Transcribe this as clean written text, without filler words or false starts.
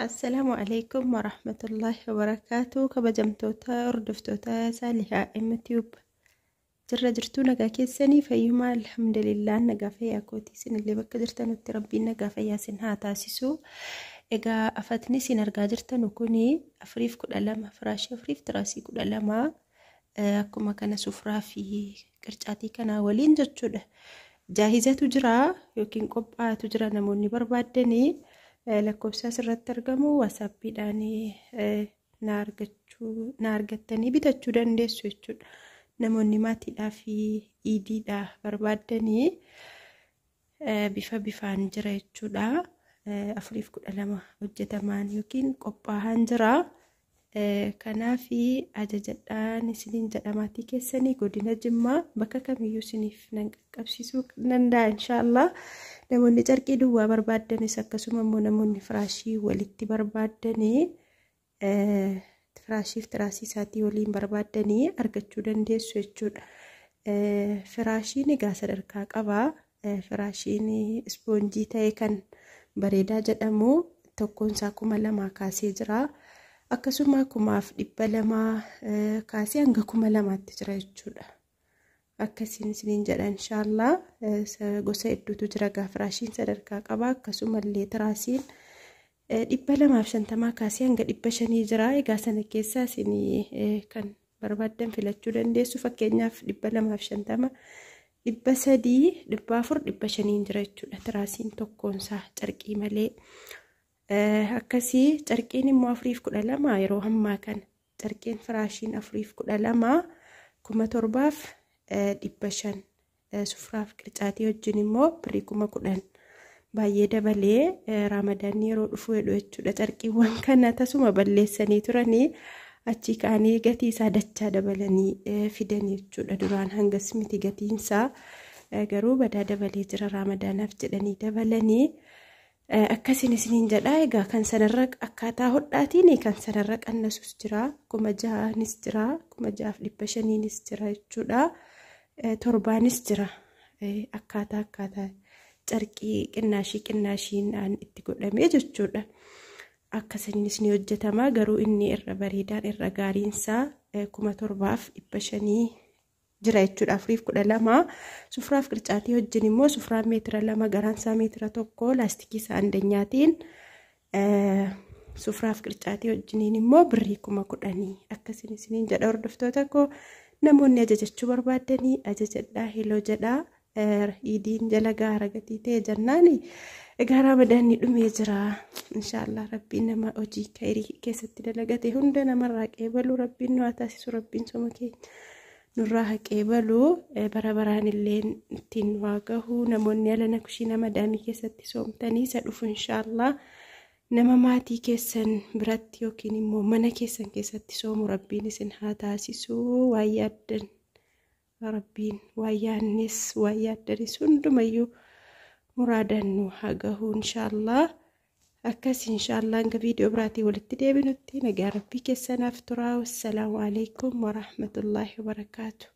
السلام عليكم ورحمة الله وبركاته. كبجمتوتا أردفتوتا سالحة يوتيوب جرتو نجا كيسني فيما الحمد لله نجا فيا كوتي سن اللي بكدرتن وتربي نجا فيا سنها تاسسو إجا أفتني سن أرجع جرتن وكوني أفريف كل ألم فراشي أفريف تراسي كل ألم كما كان سفرة في كرتاتي كان ولين جتشده جاهزة تجرى يمكن قبعة تجرى نموني بربادني lakkoofsa irratti argamu WhatsAppidhaan na argattanii bitachuu dandeessu jechuudha. Namoonni maatiidhaa fi iidiidhaa barbaadanii bifaan jira jechuudha. 412 hojjetamaan yookiin qophaa'aan jira. Kanaaf ajajadhaan isiniin jedhamaatii keessanii godina Jimmaa bakka kamiyyuu isiniif nan qaqqabsiisuu danda'a inshallah. Namoonni carqii duwwaa barbaadanis akkasuma immoo namoonni firaashii walitti barbaadanii firaashii fi tiraasii isaatii waliin barbaadanii argachuu dandeessu jechuudha. Firaashiin egaa sadarkaa qaba. Firaashiin ispoonjii ta'e kan bareedaa jedhamu tokkoon isaa 2,000 kaasee jira. Akkasuma 1,200 kaasee hanga 2,000tti jira jechuudha. Akkasiin isiniin jedha inshallah. Gosa hedduutu jira firaashiin sadarkaa qaba. Akkasuma illee tiraasiin 250 kaasee hanga 500 jira. Egaa sana keessaa isin kan barbaadan filachuu dandeessu. Fakkeenyaaf 250 300 400 500 jira jechuudha. Tiraasiin tokkoonsaa carqii malee. Akkasii carqiin immoo 412 yeroo ammaa kana carqiin firaashiin 412 7,500 sufraaf qircaatii wajjin immoo 10,000 baay'ee dabalee Ramadaan yeroo dhufu hedhu jechuudha. Carqiiwwan kana tasuma balleessanii turanii achi kaanii gatii isaa dachaa dabalanii fidan jechuudha. Duraan hangas miti gatiinsaa garuu badaa dabalee jira Ramadaanaaf jedhanii dabalanii. Akkasiin isiniin jedha. Egaa kan sanarra akkaataa hodhaatiin kan sanarra qannasus jira. 6,000nis jira. 6,500nis jira jechuudha. 7,000nis jira. Akkaataa carqii qinnaashiin itti godhamee jechuudha. Akkasiinis ni hojjetama. Garuu inni irra bareedaan irra gaariinsaa 7,500 jira jechuudha. 412 sufraaf qircaatii wajjin immoo sufraan meetira 2 garaansaa meetira 1 laastikii isaa andanyaatiin sufraaf qircaatii wajjiniin immoo 10,000 akkasiin isiniin jedha. Hordoftoota koo namoonni ajajachuu barbaadanii ajajadhaa heloo jedhaa. Iidiin jala gaara gatii ta'e jennaani egaa Ramadaanni dhumee jira inshallah. Rabbiin nama hojii khairii keessatti dalagate hunda namarraa qeebalu rabbiin nu haa taasisu. Rabbiin soma keenya nurraa haqee baluu bara baraan illee ittiin waa gahu. Namoonni alana kushina madaamii keessatti soomtanii isa dhufu inshallah nama maatii keessan biratti yookiin immoo mana keessan keessatti soomu rabbiin isin haa taasisu. Waa yaaddan rabbiin waa yaannis waa yaaddanis hundumayyuu muraadaan nu haa gahu inshallah. Akkas inshallah hanga viidiyoo biraatii walitti deebinutti nagaa rabbii keessanaaf turaa. Wassalaamu alaikum warahmatullahi wabarakaatuh.